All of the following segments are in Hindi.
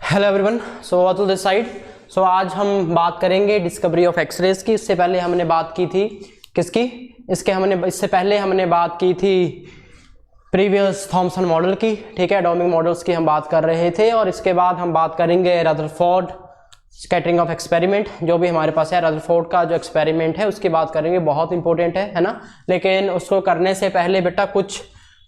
Hello everyone, so Atul this side. So आज हम बात करेंगे डिस्कवरी ऑफ एक्सरेज की। इससे पहले हमने बात की थी किसकी? इससे पहले हमने बात की थी प्रीवियस थॉमसन मॉडल की, ठीक है, एटॉमिक मॉडल्स की हम बात कर रहे थे। और इसके बाद हम बात करेंगे रदरफोर्ड स्कैटरिंग ऑफ एक्सपेरिमेंट, जो भी हमारे पास है रदरफोर्ड का जो एक्सपेरिमेंट है उसकी बात करेंगे। बहुत इंपॉर्टेंट है ना। लेकिन उसको करने से पहले बेटा कुछ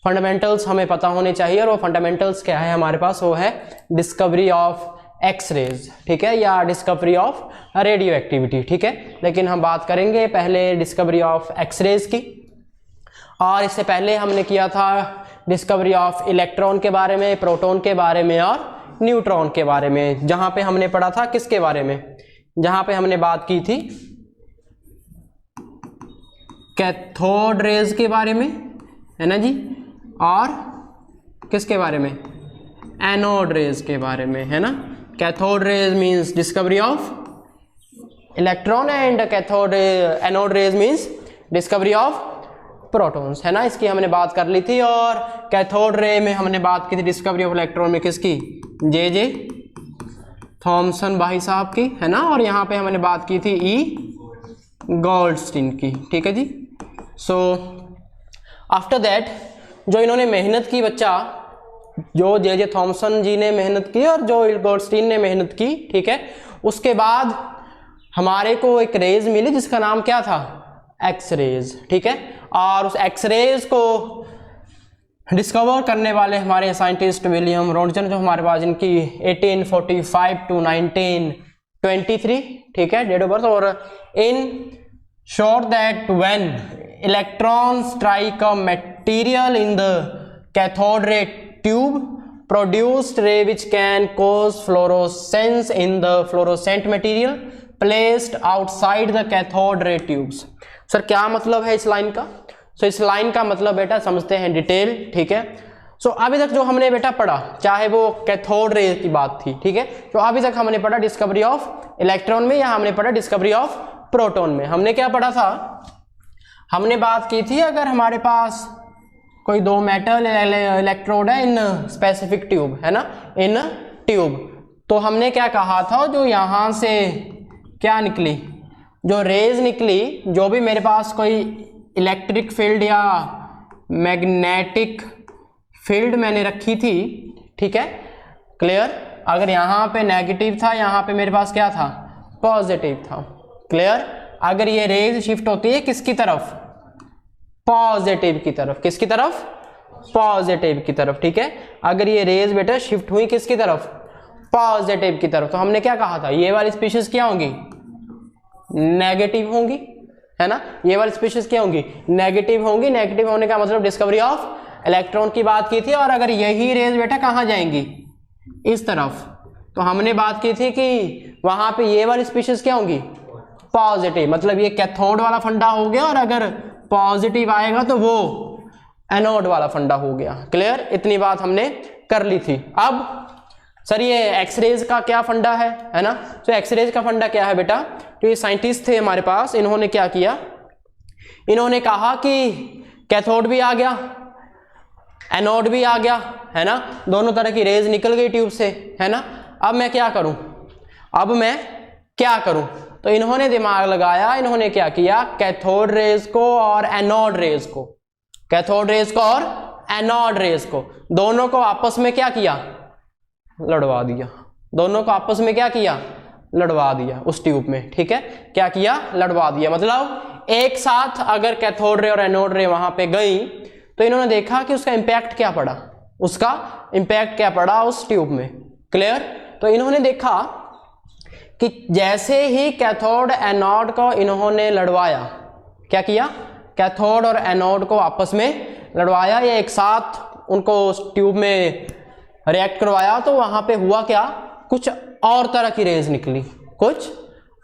फंडामेंटल्स हमें पता होने चाहिए, और वो फंडामेंटल्स क्या है हमारे पास? वो है डिस्कवरी ऑफ एक्स रेज, ठीक है, या डिस्कवरी ऑफ रेडियो एक्टिविटी, ठीक है। लेकिन हम बात करेंगे पहले डिस्कवरी ऑफ एक्स रेज की। और इससे पहले हमने किया था डिस्कवरी ऑफ इलेक्ट्रॉन के बारे में, प्रोटॉन के बारे में और न्यूट्रॉन के बारे में। जहां पे हमने पढ़ा था किसके बारे में? जहां पे हमने बात की थी कैथोड रेज के बारे में, है ना जी, और किसके बारे में? एनोड रेज के बारे में, है ना। Cathode rays means discovery of electron and anode rays means discovery of protons, है ना। इसकी हमने बात कर ली थी। और कैथोड रे में हमने बात की थी डिस्कवरी ऑफ इलेक्ट्रॉन में किसकी? जे थॉमसन भाई साहब की, है ना। और यहाँ पे हमने बात की थी ई गोल्डस्टीन की, ठीक है जी। सो आफ्टर दैट जो इन्होंने मेहनत की बच्चा, जो जे थॉमसन जी ने मेहनत की और जो गोल्डस्टीन ने मेहनत की, ठीक है, उसके बाद हमारे को एक रेज मिली जिसका नाम क्या था? एक्स रेज, ठीक है। और उस एक्स रेज को डिस्कवर करने वाले हमारे साइंटिस्ट विलियम रॉन्टजन, जो हमारे पास इनकी 1845 to 1923, ठीक है, डेट ऑफ बर्थ। और इन शोर that when electrons strike a material in the cathode ray tube, produced ray which can cause fluorescence in the fluorescent material placed outside the cathode ray tubes। Sir क्या मतलब है इस लाइन का? सो इस लाइन का मतलब बेटा समझते हैं डिटेल, ठीक है। सो अभी तक जो हमने बेटा पढ़ा, चाहे वो कैथोड रे की बात थी, ठीक है, तो अभी तक हमने पढ़ा डिस्कवरी ऑफ इलेक्ट्रॉन में, या हमने पढ़ा डिस्कवरी ऑफ प्रोटॉन में। हमने क्या पढ़ा था? हमने बात की थी अगर हमारे पास कोई दो मेटल इलेक्ट्रोड है इन स्पेसिफिक ट्यूब, है ना, इन ट्यूब, तो हमने क्या कहा था? जो यहां से क्या निकली, जो रेज निकली, जो भी मेरे पास कोई इलेक्ट्रिक फील्ड या मैग्नेटिक फील्ड मैंने रखी थी, ठीक है, क्लियर। अगर यहां पे नेगेटिव था, यहां पे मेरे पास क्या था? पॉजिटिव था, क्लियर। अगर ये रेज शिफ्ट होती है किसकी तरफ? पॉजिटिव की तरफ। किसकी तरफ? पॉजिटिव की तरफ, ठीक है। अगर ये रेज बेटा शिफ्ट हुई किसकी तरफ? पॉजिटिव की तरफ, तो हमने क्या कहा था? ये वाली स्पीशीज क्या होंगी? नेगेटिव होंगी, है ना। ये वाली स्पीशीज क्या होंगी? नेगेटिव होंगी। नेगेटिव होने का मतलब डिस्कवरी ऑफ इलेक्ट्रॉन की बात की थी। और अगर यही रेज बेटा कहां जाएंगी? इस तरफ, तो हमने बात की थी कि वहां पे ये वाली स्पीशीज क्या होंगी? पॉजिटिव। मतलब ये कैथोड वाला फंडा हो गया, और अगर पॉजिटिव आएगा तो वो एनोड वाला फंडा हो गया, क्लियर। इतनी बात हमने कर ली थी। अब सर ये एक्सरेज का क्या फंडा है ना। तो एक्सरेज का फंडा क्या है बेटा? तो ये साइंटिस्ट थे हमारे पास, इन्होंने क्या किया? इन्होंने कहा कि कैथोड भी आ गया, एनोड भी आ गया, है ना, दोनों तरह की रेज निकल गई ट्यूब से, है ना। अब मैं क्या करूं? तो इन्होंने दिमाग लगाया, इन्होंने क्या किया? कैथोड रेज को और एनोड रेज को, कैथोड रेज को और एनोड रेज को, दोनों को आपस में क्या किया? लड़वा दिया। दोनों को आपस में क्या किया? लड़वा दिया उस ट्यूब में, ठीक है। क्या किया? लड़वा दिया। मतलब एक साथ अगर कैथोड रे और एनोड रे वहां पे गई, तो इन्होंने देखा कि उसका इंपैक्ट क्या पड़ा, उस ट्यूब में, क्लियर। तो इन्होंने देखा कि जैसे ही कैथोड एनोड को इन्होंने लड़वाया, क्या किया? कैथोड और एनोड को आपस में लड़वाया, या एक साथ उनको उस ट्यूब में रिएक्ट करवाया, तो वहां पे हुआ क्या? कुछ और तरह की रेज निकली, कुछ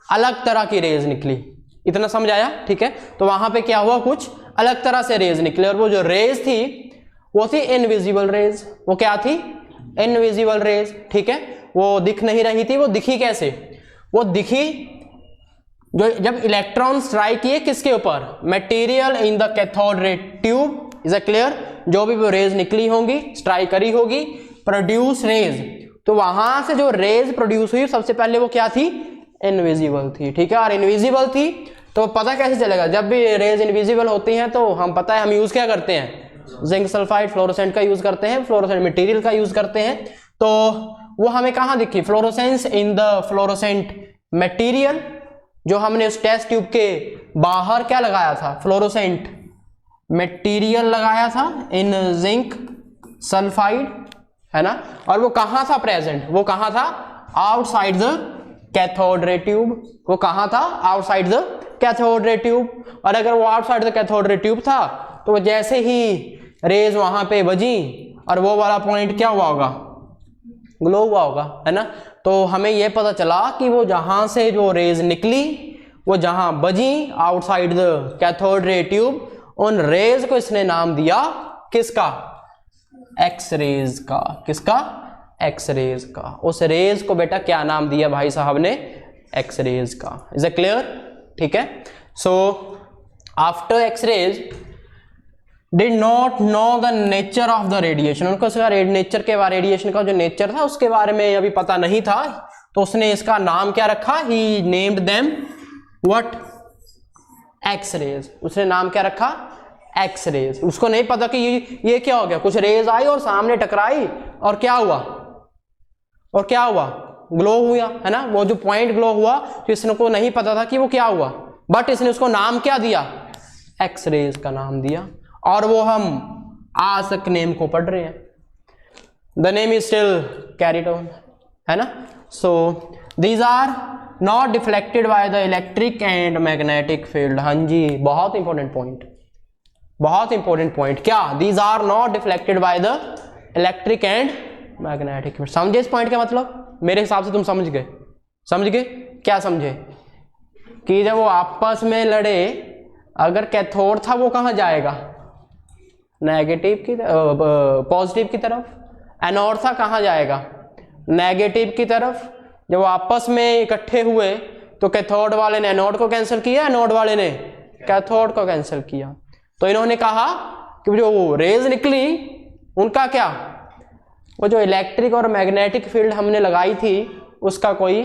अलग तरह की रेज निकली। इतना समझ आया, ठीक है। तो वहां पे क्या हुआ? कुछ अलग तरह से रेज निकले, और वो जो रेज थी वो थी इनविजिबल रेज। वो क्या थी? इनविजिबल रेज, ठीक है। वो दिख नहीं रही थी। वो दिखी कैसे? वो दिखी जो जब इलेक्ट्रॉन स्ट्राइक किए किसके ऊपर? Material in the cathode ray tube. Is a clear? जो भी वो रेज निकली होंगी, स्ट्राइक करी होगी, प्रोड्यूस रेज, तो वहां से जो रेज प्रोड्यूस हुई सबसे पहले वो क्या थी, इनविजिबल थी, ठीक है। और इनविजिबल थी तो पता कैसे चलेगा, जब भी रेज इनविजिबल होती हैं तो हम पता है हम यूज क्या करते हैं, जिंक सल्फाइड फ्लोरोसेंट का यूज करते हैं, फ्लोरोसेंट मटेरियल का यूज करते हैं। तो वो हमें कहां दिखी, fluorescence in the fluorescent material, जो हमने उस टेस्ट ट्यूब के बाहर क्या लगाया था, फ्लोरोसेंट मटेरियल लगाया था इन जिंक सल्फाइड, है ना। और वो कहां था प्रेजेंट, वो कहां था, outside the cathode ray tube, वो कहां था, outside the cathode ray tube. और अगर वो outside the cathode ray tube था तो जैसे ही रेज वहां पे बजी और वो वाला पॉइंट क्या हुआ होगा, ग्लो हुआ होगा, है ना। तो हमें यह पता चला कि वो जहां से जो रेज निकली, वो जहां बजी outside the cathode ray tube, उन रेज को इसने नाम दिया किसका, एक्स रेज का। किसका, एक्स रेज का। उस रेज को बेटा क्या नाम दिया भाई साहब ने, एक्स रेज का। इज इट क्लियर, ठीक है। So after X rays did not know the nature of the radiation, उनको इसका नेचर के बारे, रेडिएशन का जो नेचर था उसके बारे में अभी पता नहीं था, तो उसने इसका नाम क्या रखा, he named them what, X rays. उसने नाम क्या रखा, एक्स रेज। उसको नहीं पता कि ये क्या हो गया, कुछ रेज आई और सामने टकराई और क्या हुआ, और क्या हुआ, ग्लो हुआ, है ना। वो जो पॉइंट ग्लो हुआ तो इसने को नहीं पता था कि वो क्या हुआ, बट इसने उसको नाम क्या दिया, एक्स रेज का नाम दिया। और वो हम आज तक नेम को पढ़ रहे हैं, the name is still carried on, है ना। So these are not deflected by the electric and magnetic field. हाँ जी, बहुत इंपॉर्टेंट पॉइंट, बहुत इंपॉर्टेंट पॉइंट। क्या, these are not deflected by the electric and magnetic field. समझे इस पॉइंट का मतलब, मेरे हिसाब से तुम समझ गए, समझ गए, क्या समझे, कि जब वो आपस में लड़े, अगर कैथोड था वो कहां जाएगा, नेगेटिव की, पॉजिटिव की तरफ। एनोड था, कहां जाएगा, नेगेटिव की तरफ। जब वो आपस में इकट्ठे हुए तो कैथोड वाले ने एनोड को कैंसिल किया, एनोड वाले ने कैथोड को कैंसिल किया। तो इन्होंने कहा कि जो वो रेज निकली उनका क्या, वो जो इलेक्ट्रिक और मैग्नेटिक फील्ड हमने लगाई थी उसका कोई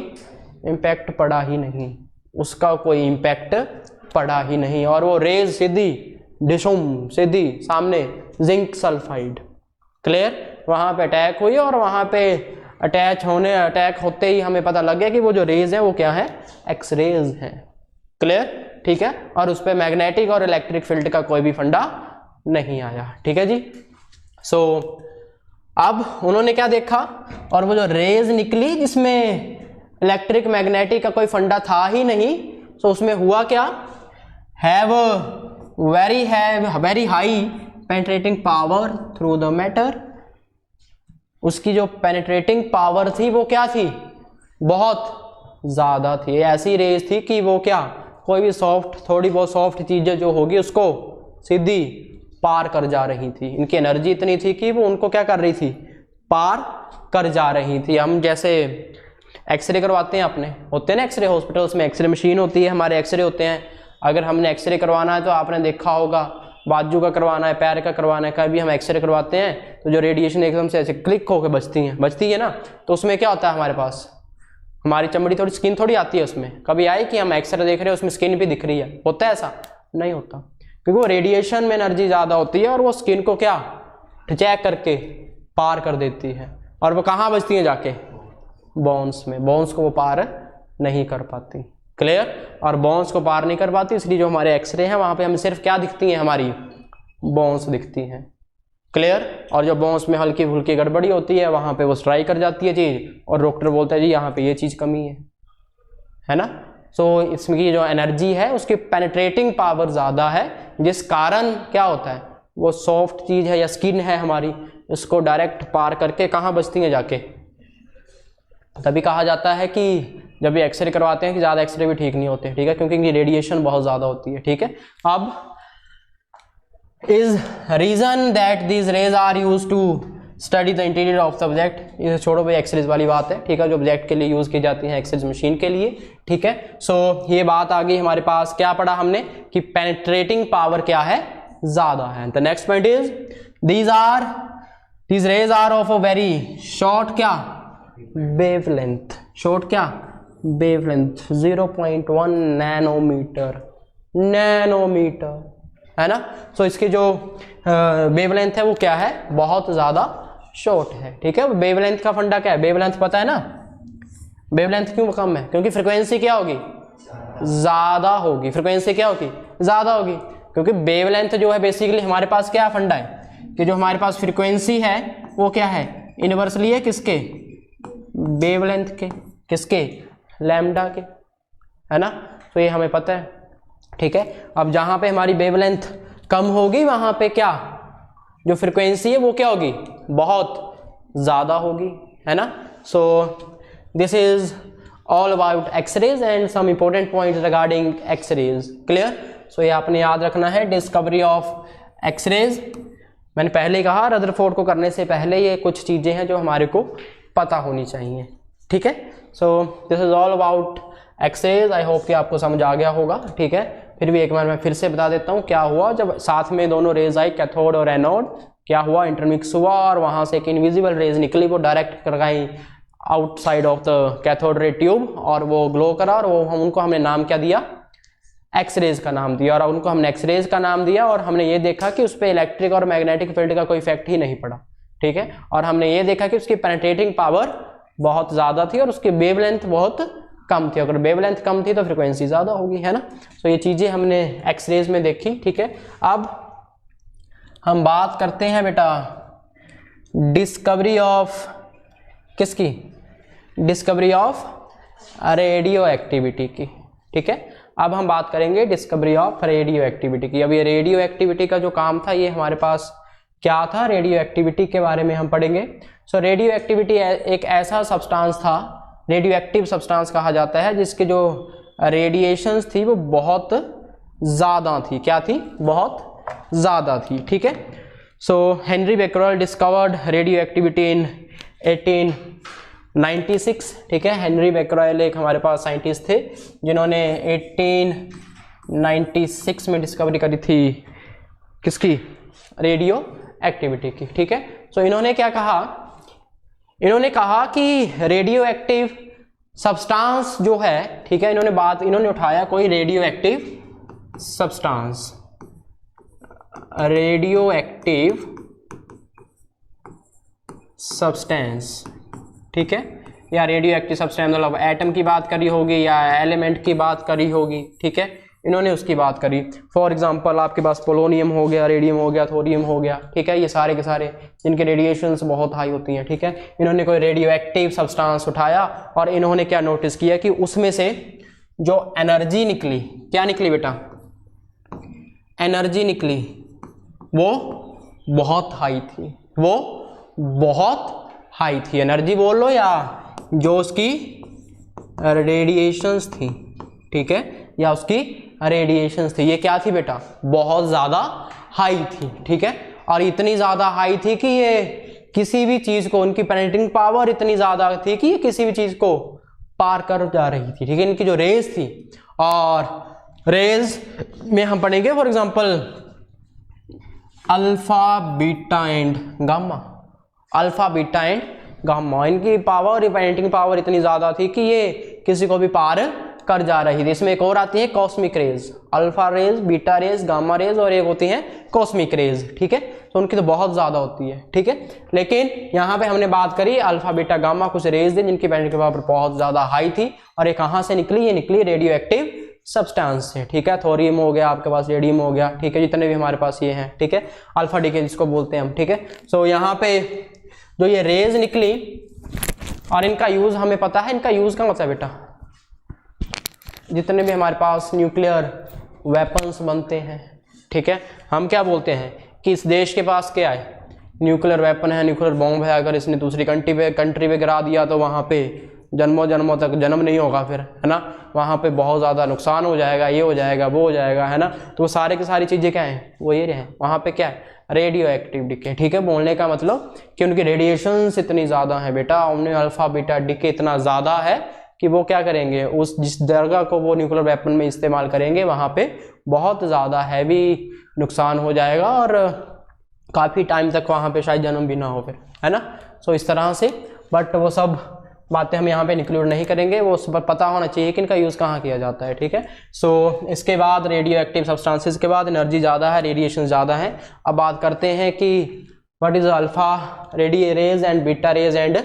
इम्पैक्ट पड़ा ही नहीं, उसका कोई इम्पैक्ट पड़ा ही नहीं। और वो रेज सीधी डिशुम, सीधी सामने जिंक सल्फाइड, क्लियर, वहां पे अटैक हुई और वहां पे अटैक होते ही हमें पता लग गया कि वो जो रेज है वो क्या है, एक्स रेज है, क्लियर, ठीक है। और उस पर मैग्नेटिक और इलेक्ट्रिक फील्ड का कोई भी फंडा नहीं आया, ठीक है जी। सो अब उन्होंने क्या देखा, और वो जो रेज निकली जिसमें इलेक्ट्रिक मैग्नेटिक का कोई फंडा था ही नहीं, तो उसमें हुआ क्या, have very high penetrating power through the matter. उसकी जो पेनिट्रेटिंग पावर थी वो क्या थी, बहुत ज्यादा थी। ऐसी रेज थी कि वो क्या, कोई भी सॉफ्ट, थोड़ी बहुत सॉफ्ट चीजें जो होगी उसको सीधी पार कर जा रही थी। इनकी एनर्जी इतनी थी कि वो उनको क्या कर रही थी, पार कर जा रही थी। हम जैसे एक्सरे करवाते हैं अपने, होते हैं ना एक्सरे, हॉस्पिटल्स में एक्सरे मशीन होती है, हमारे एक्सरे होते हैं। अगर हमने एक्सरे करवाना है तो आपने देखा होगा, बाजू का करवाना है, पैर का करवाना है, कभी हम एक्सरे करवाते हैं तो जो रेडिएशन एकदम से ऐसे क्लिक होकर बचती है ना, तो उसमें क्या होता है, हमारे पास हमारी चमड़ी थोड़ी, स्किन थोड़ी आती है उसमें। कभी आई कि हम एक्सरे देख रहे हैं उसमें स्किन भी दिख रही है, होता है ऐसा? नहीं होता, क्योंकि वो रेडिएशन में एनर्जी ज़्यादा होती है और वो स्किन को क्या चेक करके पार कर देती है। और वो कहाँ बचती है जाके, बोन्स में। बोन्स को वो पार नहीं कर पाती, क्लियर। और बोन्स को पार नहीं कर पाती, इसलिए जो हमारे एक्सरे हैं वहाँ पे हमें सिर्फ क्या दिखती हैं, हमारी बोन्स दिखती हैं, क्लियर। और जो बोन्स में हल्की फुल्की गड़बड़ी होती है वहाँ पे वो स्ट्राइक कर जाती है चीज़, और डॉक्टर बोलता है जी यहाँ पे ये चीज़ कमी है ना। सो इसमें की जो एनर्जी है उसकी पेनिट्रेटिंग पावर ज़्यादा है, जिस कारण क्या होता है, वो सॉफ्ट चीज़ है या स्किन है हमारी, उसको डायरेक्ट पार करके कहाँ बचती है जाके। तभी कहा जाता है कि जब ये एक्सरे करवाते हैं कि ज़्यादा एक्सरे भी ठीक नहीं होते, ठीक है, क्योंकि इनकी रेडिएशन बहुत ज़्यादा होती है, ठीक है। अब is reason that these rays are use to study the interior of the object. ये छोड़ो भाई, एक्सरेज वाली बात है, ठीक है, जो ऑब्जेक्ट के लिए यूज़ की जाती है एक्सरेज मशीन के लिए, ठीक है। सो ये बात आ गई हमारे पास, क्या पढ़ा हमने कि पेनिट्रेटिंग पावर क्या है, ज़्यादा है। The next point is these rays are of a very short क्या वेवलेंथ, शॉर्ट क्या वेवलेंथ 0.1 नैनोमीटर है ना। सो इसकी जो वेवलेंथ है वो क्या है, बहुत ज़्यादा शॉर्ट है। ठीक है, वेवलेंथ का फंडा क्या है, वेवलेंथ पता है ना। वेवलेंथ क्यों कम है, क्योंकि फ्रिक्वेंसी क्या होगी, ज़्यादा होगी। फ्रिक्वेंसी क्या होगी, ज़्यादा होगी, क्योंकि वेवलेंथ जो है बेसिकली हमारे पास क्या फंडा है कि जो हमारे पास फ्रिक्वेंसी है वो क्या है, इनवर्सली है किसके, वेवलेंथ के, किसके, लैम्डा के, है ना। तो ये हमें पता है। ठीक है, अब जहाँ पे हमारी वेवलेंथ कम होगी वहाँ पे क्या, जो फ्रिक्वेंसी है वो क्या होगी, बहुत ज़्यादा होगी, है ना। So this is all about x rays and some important points regarding x rays. Clear. So ये आपने याद रखना है, डिस्कवरी ऑफ एक्सरेज। मैंने पहले कहा रदरफोर्ड को करने से पहले ये कुछ चीज़ें हैं जो हमारे को पता होनी चाहिए। ठीक है, so this is all about X rays. I hope कि आपको समझ आ गया होगा। ठीक है, फिर भी एक बार मैं फिर से बता देता हूँ क्या हुआ जब साथ में दोनों रेज आई, कैथोड और एनोड, क्या हुआ, इंटरमिक्स हुआ और वहाँ से एक इनविजिबल रेज निकली, वो डायरेक्ट कर गई outside of the cathode ray tube और वो ग्लो करा और वो उनको हमने नाम क्या दिया, एक्सरेज का नाम दिया। और उनको हमने एक्सरेज का नाम दिया और हमने ये देखा कि उस पर इलेक्ट्रिक और मैग्नेटिक फील्ड का कोई इफेक्ट ही नहीं पड़ा। ठीक है, और हमने ये देखा कि उसकी पेनिट्रेटिंग पावर बहुत ज़्यादा थी और उसकी वेवलेंथ बहुत कम थी। अगर वेवलेंथ कम थी तो फ्रिक्वेंसी ज़्यादा होगी, है ना। तो ये चीज़ें हमने एक्सरेज में देखी। ठीक है, अब हम बात करते हैं बेटा डिस्कवरी ऑफ किसकी, डिस्कवरी ऑफ रेडियो एक्टिविटी की। ठीक है, अब हम बात करेंगे डिस्कवरी ऑफ रेडियो एक्टिविटी की। अब ये रेडियो एक्टिविटी का जो काम था ये हमारे पास क्या था, रेडियो एक्टिविटी के बारे में हम पढ़ेंगे। सो रेडियो एक्टिविटी एक ऐसा सब्सटेंस था, रेडियो एक्टिव सब्सटेंस कहा जाता है, जिसके जो रेडिएशंस थी वो बहुत ज़्यादा थी। क्या थी, बहुत ज़्यादा थी। ठीक है, so Henry Becquerel discovered radioactivity in 1896। ठीक है, हेनरी बेकरल एक हमारे पास साइंटिस्ट थे जिन्होंने 1896 में डिस्कवरी करी थी किसकी, रेडियो एक्टिविटी की। ठीक है, सो इन्होंने क्या कहा, इन्होंने कहा कि रेडियो एक्टिव सब्सटेंस जो है, ठीक है, इन्होंने उठाया कोई radio active substance, radio active substance, ठीक है, या रेडियो एक्टिव सब्सटेंस मतलब एटम की बात करी होगी या एलिमेंट की बात करी होगी। ठीक है, इन्होंने उसकी बात करी। फॉर एग्जांपल आपके पास पोलोनियम हो गया, रेडियम हो गया, थोरियम हो गया। ठीक है, ये सारे के सारे जिनके रेडिएशंस बहुत हाई होती हैं। ठीक है, इन्होंने कोई रेडियो एक्टिव सब्सटेंस उठाया और इन्होंने क्या नोटिस किया कि उसमें से जो एनर्जी निकली, क्या निकली बेटा, एनर्जी निकली, वो बहुत हाई थी, वो बहुत हाई थी। एनर्जी बोल लो या जो उसकी रेडिएशंस थी, ठीक है, या उसकी रेडिएशंस थी, ये क्या थी बेटा, बहुत ज़्यादा हाई थी। ठीक है, और इतनी ज़्यादा हाई थी कि ये किसी भी चीज़ को, उनकी पेनिट्रेटिंग पावर इतनी ज़्यादा थी कि ये किसी भी चीज़ को पार कर जा रही थी। ठीक है, इनकी जो रेज थी, और रेज में हम पढ़ेंगे for example alpha, beta and gamma. Alpha, beta and gamma, इनकी पावर, पेनिट्रेटिंग पावर इतनी ज़्यादा थी कि ये किसी को भी पार कर जा रही थी। इसमें एक और आती है cosmic rays, alpha rays, beta rays, gamma rays, और एक होती है कॉस्मिक रेज। ठीक है, तो उनकी तो बहुत ज़्यादा होती है। ठीक है, लेकिन यहाँ पे हमने बात करी अल्फा, बीटा, गामा, कुछ रेज थी जिनकी पेनिट्रेटिंग पावर बहुत ज़्यादा हाई थी, और ये कहाँ से निकली, ये निकली रेडियो एक्टिव सब्सटेंस से। ठीक है, थोरियम हो गया आपके पास, रेडियम हो गया। ठीक है, जितने भी हमारे पास ये हैं। ठीक है, अल्फा डीके जिसको बोलते हैं हम। ठीक है, सो यहाँ पे जो ये रेज निकली और इनका यूज़ हमें पता है, इनका यूज़ कहाँ होता है बेटा, जितने भी हमारे पास न्यूक्लियर वेपन्स बनते हैं। ठीक है, हम क्या बोलते हैं कि इस देश के पास क्या है, न्यूक्लियर वेपन है, न्यूक्लियर बॉम्ब है, अगर इसने दूसरी कंट्री पे गिरा दिया तो वहाँ पे जन्मों जन्मों तक जन्म नहीं होगा फिर, है ना, वहाँ पे बहुत ज़्यादा नुकसान हो जाएगा, ये हो जाएगा, वो हो जाएगा, है ना। तो वो सारे की सारी चीज़ें क्या हैं, वो ये हैं, वहाँ पे क्या है, रेडियो एक्टिव डीके। ठीक है, बोलने का मतलब कि उनकी रेडिएशंस इतनी ज़्यादा है बेटा, उनमें अल्फा बीटा डीके इतना ज़्यादा है कि वो क्या करेंगे, उस जिस जगह को वो न्यूक्लियर वेपन में इस्तेमाल करेंगे वहाँ पे बहुत ज़्यादा हैवी नुकसान हो जाएगा और काफ़ी टाइम तक वहाँ पे शायद जन्म भी ना हो फिर, है ना। सो इस तरह से, बट वो सब बातें हम यहाँ पे इंक्लूड नहीं करेंगे, वो सब पता होना चाहिए कि इनका यूज़ कहाँ किया जाता है, ठीक है। सो इसके बाद रेडियो एक्टिव सब्सटेंसेस के बाद एनर्जी ज़्यादा है, रेडिएशन ज़्यादा है। अब बात करते हैं कि what is alpha radio rays and beta rays and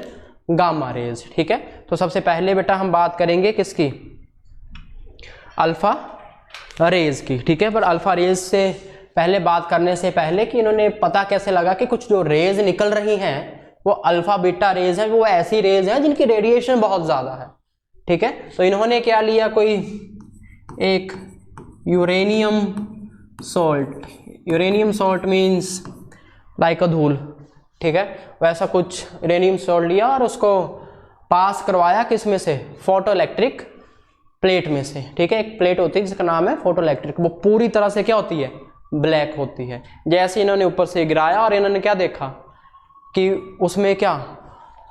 gamma rays, ठीक है। तो सबसे पहले बेटा हम बात करेंगे किसकी, अल्फा रेज की, ठीक है। पर अल्फा रेज से पहले बात करने से पहले कि इन्होंने पता कैसे लगा कि कुछ जो रेज निकल रही हैं वो अल्फा बीटा रेज है, वो ऐसी रेज हैं जिनकी रेडिएशन बहुत ज़्यादा है, ठीक है। तो इन्होंने क्या लिया, कोई एक uranium salt, uranium salt means like अ धूल, ठीक है, वैसा कुछ यूरेनियम सॉल्ट लिया और उसको पास करवाया किस में से, फोटो इलेक्ट्रिक प्लेट में से, ठीक है। एक प्लेट होती है जिसका नाम है फोटो इलेक्ट्रिक, वो पूरी तरह से क्या होती है, ब्लैक होती है। जैसे इन्होंने ऊपर से गिराया और इन्होंने क्या देखा कि उसमें क्या,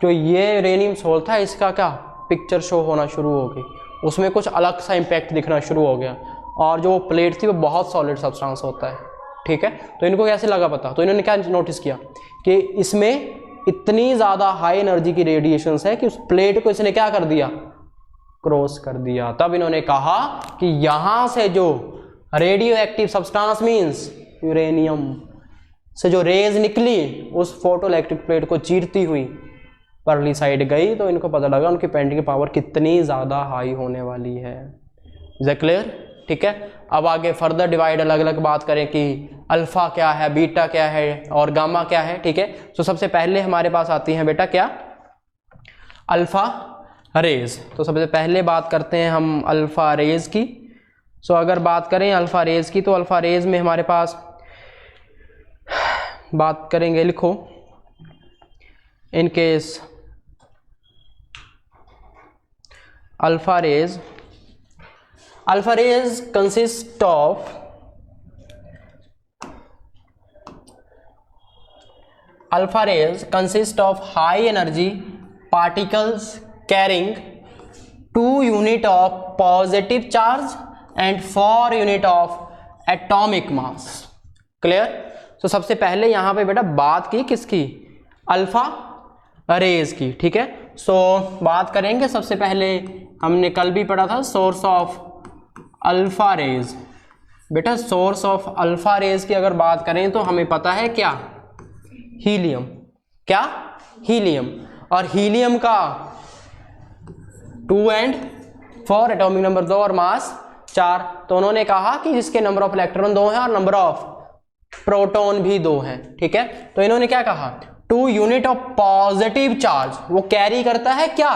जो ये यूरेनियम सॉल्ट था इसका क्या पिक्चर शो होना शुरू हो गई, उसमें कुछ अलग सा इम्पैक्ट दिखना शुरू हो गया, और जो प्लेट थी वो बहुत सॉलिड सब्सटेंस होता है, ठीक है। तो इनको कैसे लगा पता, तो इन्होंने क्या नोटिस किया कि इसमें इतनी ज़्यादा हाई एनर्जी की रेडिएशंस है कि उस प्लेट को इसने क्या कर दिया, क्रॉस कर दिया। तब इन्होंने कहा कि यहाँ से जो radio active substance means uranium से जो रेज निकली उस फोटो इलेक्ट्रिक प्लेट को चीरती हुई परली साइड गई, तो इनको पता लगा उनकी पेंटिंग पावर कितनी ज़्यादा हाई होने वाली है। इज दैट क्लियर, ठीक है। अब आगे फर्दर डिवाइड अलग अलग बात करें कि अल्फा क्या है, बीटा क्या है और गामा क्या है, ठीक है। तो सबसे पहले हमारे पास आती हैं बेटा क्या, अल्फा रेज। तो सबसे पहले बात करते हैं हम अल्फा रेज की। सो अगर बात करें अल्फा रेज की, तो अल्फा रेज में हमारे पास बात करेंगे, लिखो, in case alpha rays consist of high energy particles carrying 2 unit of positive charge and 4 unit of atomic mass। Clear. तो सबसे पहले यहां पे बेटा बात की किसकी, अल्फा रेज की, ठीक है। सो बात करेंगे सबसे पहले, हमने कल भी पढ़ा था सोर्स ऑफ अल्फा रेज। बेटा सोर्स ऑफ अल्फा रेज की अगर बात करें तो हमें पता है क्या, हीलियम, क्या, हीलियम। और हीलियम का 2 and 4 एटॉमिक नंबर 2 और मास 4। तो उन्होंने कहा कि जिसके नंबर ऑफ इलेक्ट्रॉन 2 हैं और नंबर ऑफ प्रोटॉन भी 2 हैं, ठीक है। तो इन्होंने क्या कहा, 2 यूनिट ऑफ पॉजिटिव चार्ज, वो कैरी करता है क्या,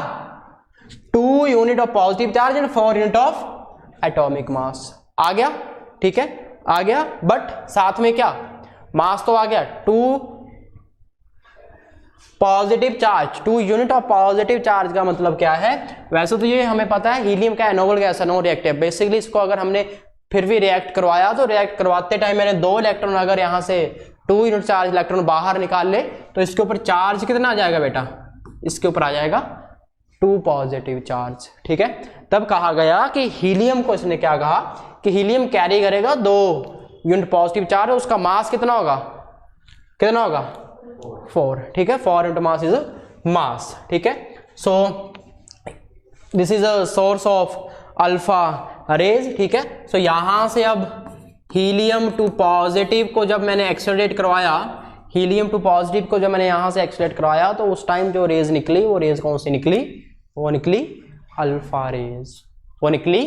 2 unit of positive charge and 4 unit of atomic mass. आ गया, ठीक है, आ गया। बट साथ में क्या, मास तो आ गया, 2 positive charge, 2 unit of positive charge का मतलब क्या है, वैसे तो ये हमें पता है हीलियम का नोबल गैस है, नो रिएक्टिव। बेसिकली इसको अगर हमने फिर भी रिएक्ट करवाया तो रिएक्ट करवाते टाइम मैंने 2 इलेक्ट्रॉन अगर यहाँ से 2 यूनिट चार्ज इलेक्ट्रॉन बाहर निकाल ले तो इसके ऊपर चार्ज कितना आ जाएगा बेटा, इसके ऊपर आ जाएगा 2 पॉजिटिव चार्ज, ठीक है। तब कहा गया कि हीलियम को इसने क्या कहा कि हीलियम कैरी करेगा 2 यूनिट पॉजिटिव चार्ज, उसका मास कितना होगा, कितना होगा, 4, ठीक है। 4 इंटू मास इज मास, ठीक है। So this is a source of alpha rays, ठीक है। सो यहां से अब हीलियम टू पॉजिटिव को जब मैंने एक्सेलरेट करवाया, हीलियम टू पॉजिटिव को जब मैंने यहां से एक्सेलरेट करवाया तो उस टाइम जो रेज निकली वो रेज कौन सी निकली, वो निकली अल्फा रेज, वो निकली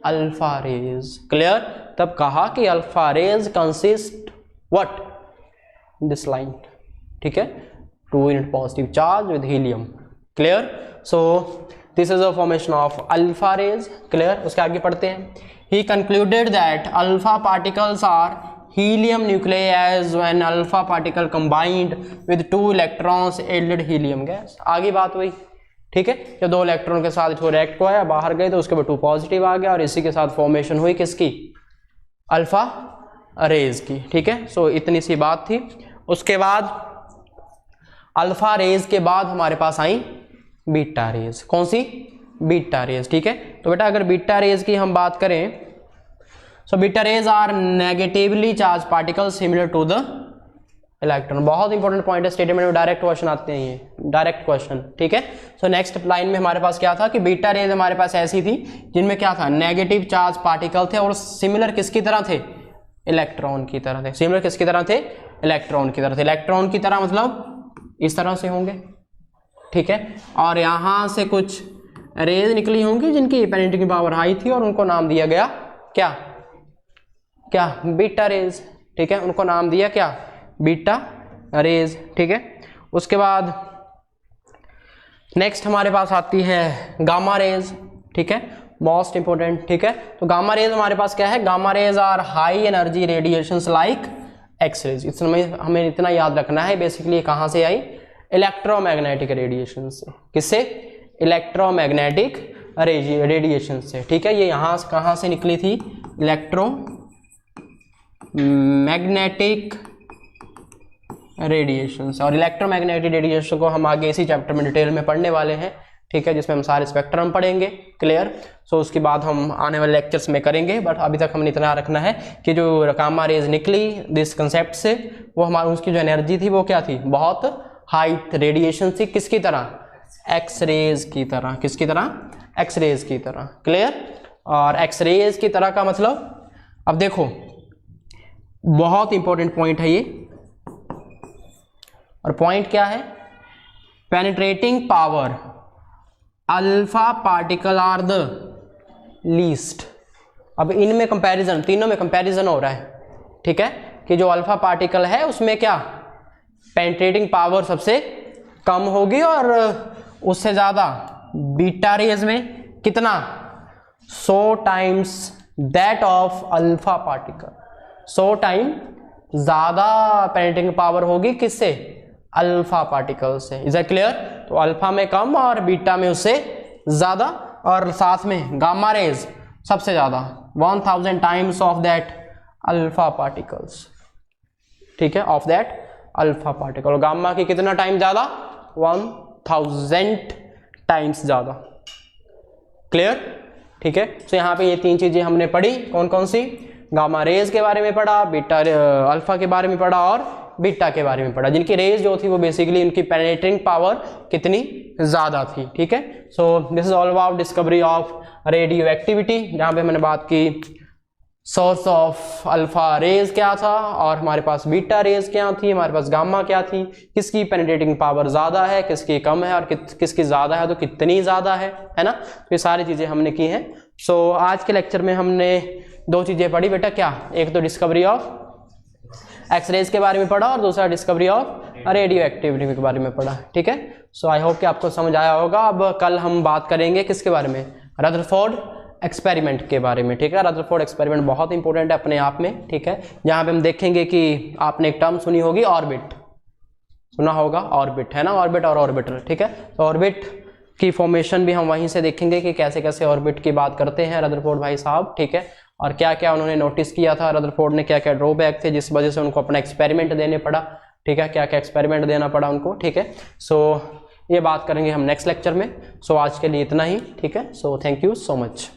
अल्फा रेज। क्लियर। तब कहा कि alpha rays consist what, this line, ठीक है, 2 unit positive charge with helium. Clear. So this is a formation of alpha rays. Clear. उसके आगे पढ़ते हैं। He concluded that alpha particles are helium nuclei as when alpha particle combined with 2 electrons yielded helium gas. आगे बात हुई, ठीक है, जब 2 इलेक्ट्रॉन के साथ इसको रिएक्ट हुआ, बाहर गए तो उसके बाद 2 पॉजिटिव आ गया और इसी के साथ फॉर्मेशन हुई किसकी, अल्फा रेज की, ठीक है। सो इतनी सी बात थी। उसके बाद अल्फा रेज के बाद हमारे पास आई बीटा रेज। कौन सी, बीटा रेज, ठीक है। तो बेटा अगर बीटा रेज की हम बात करें, so beta rays are negatively charge particle similar to the electron. बहुत इंपॉर्टेंट पॉइंट है, स्टेटमेंट में डायरेक्ट क्वेश्चन आते हैं, ये डायरेक्ट क्वेश्चन, ठीक है। सो नेक्स्ट लाइन में हमारे पास क्या था कि बीटा रेज हमारे पास ऐसी थी जिनमें क्या था, नेगेटिव चार्ज पार्टिकल थे और सिमिलर किसकी तरह थे, इलेक्ट्रॉन की तरह थे। सिमिलर किसकी तरह थे, इलेक्ट्रॉन की तरह थे। इलेक्ट्रॉन की तरह मतलब इस तरह से होंगे, ठीक है। और यहाँ से कुछ रेज निकली होंगी जिनकी पेनिट्रेटिंग पावर हाई थी और उनको नाम दिया गया क्या, क्या, बीटा रेज, ठीक है। उनको नाम दिया क्या, बीटा रेज, ठीक है। उसके बाद नेक्स्ट हमारे पास आती है गामा रेज, ठीक है, मोस्ट इंपोर्टेंट, ठीक है। तो गामा रेज हमारे पास क्या है, gamma rays are high energy radiations like X rays. इसमें हमें इतना याद रखना है, बेसिकली कहाँ से आई, इलेक्ट्रोमैग्नेटिक रेडिएशन से। किससे, इलेक्ट्रोमैग्नेटिक रेडिएशन से, ठीक है। ये यहाँ से कहाँ से निकली थी, इलेक्ट्रोमैग्नेटिक रेडिएशन से। और इलेक्ट्रोमैग्नेटिक रेडिएशन को हम आगे इसी चैप्टर में डिटेल में पढ़ने वाले हैं, ठीक है, जिसमें हम सारे स्पेक्ट्रम पढ़ेंगे, क्लियर। सो उसके बाद हम आने वाले लेक्चर्स में करेंगे, बट अभी तक हमने इतना रखना है कि जो गामा रेज निकली दिस कंसेप्ट से, वो हमारी उसकी जो एनर्जी थी वो क्या थी, बहुत हाई रेडिएशन थी, किसकी तरह, एक्स रेज की तरह। किसकी तरह, एक्स रेज की तरह, क्लियर। और एक्स रेज की तरह का मतलब, अब देखो बहुत इंपॉर्टेंट पॉइंट है ये, और पॉइंट क्या है, penetrating power alpha particle are the least. अब इनमें कंपैरिजन, तीनों में कंपैरिजन हो रहा है, ठीक है, कि जो अल्फा पार्टिकल है उसमें क्या, पेनिट्रेटिंग पावर सबसे कम होगी और उससे ज्यादा बीटा रेज में कितना, 100 times that of alpha particle. 100 time ज्यादा पेनिट्रेटिंग पावर होगी किससे, अल्फा पार्टिकल से। Is it clear. तो अल्फा में कम और बीटा में उससे ज्यादा, और साथ में गामा रेज सबसे ज्यादा 1000 times of that alpha particles, ठीक है, ऑफ दैट अल्फा पार्टिकल। और गामा की कितना टाइम ज्यादा, 1000 टाइम्स ज्यादा, क्लियर, ठीक है। तो यहाँ पे ये तीन चीजें हमने पढ़ी, कौन कौन सी, गामा रेज के बारे में पढ़ा, बीटा अल्फा के बारे में पढ़ा और बीटा के बारे में पढ़ा, जिनकी रेज जो थी वो बेसिकली उनकी पेनिट्रेटिंग पावर कितनी ज्यादा थी, ठीक है। So this is all about discovery of radio activity, जहाँ पे मैंने बात की सोर्स ऑफ अल्फा रेज क्या था, और हमारे पास बीटा रेज क्या थी, हमारे पास गामा क्या थी, किसकी पेनिट्रेटिंग पावर ज्यादा है, किसकी कम है, और किसकी ज्यादा है तो कितनी ज्यादा है ना। तो ये सारी चीजें हमने की हैं। सो आज के लेक्चर में हमने दो चीजें पढ़ी बेटा, क्या, एक तो डिस्कवरी ऑफ एक्स रेज के बारे में पढ़ा और दूसरा डिस्कवरी ऑफ रेडियो एक्टिविटी के बारे में पढ़ा, ठीक है। सो आई होप कि आपको समझ आया होगा। अब कल हम बात करेंगे किसके बारे में, रदरफोर्ड एक्सपेरिमेंट के बारे में, ठीक है। रदरफोर्ड एक्सपेरिमेंट बहुत इंपॉर्टेंट है अपने आप में, ठीक है। यहाँ पे हम देखेंगे कि आपने एक टर्म सुनी होगी, ऑर्बिट, सुना होगा, ऑर्बिट, है ना, ऑर्बिट और ऑर्बिटर, ठीक है। तो ऑर्बिट की फॉर्मेशन भी हम वहीं से देखेंगे कि कैसे कैसे ऑर्बिट की बात करते हैं रदरफोर्ड भाई साहब, ठीक है। और क्या क्या उन्होंने नोटिस किया था, रदरफोर्ड ने क्या क्या ड्रॉबैक थे जिस वजह से उनको अपना एक्सपेरिमेंट देने पड़ा, ठीक है, क्या क्या एक्सपेरिमेंट देना पड़ा उनको, ठीक है। सो ये बात करेंगे हम नेक्स्ट लेक्चर में। सो आज के लिए इतना ही, ठीक है। So thank you so much.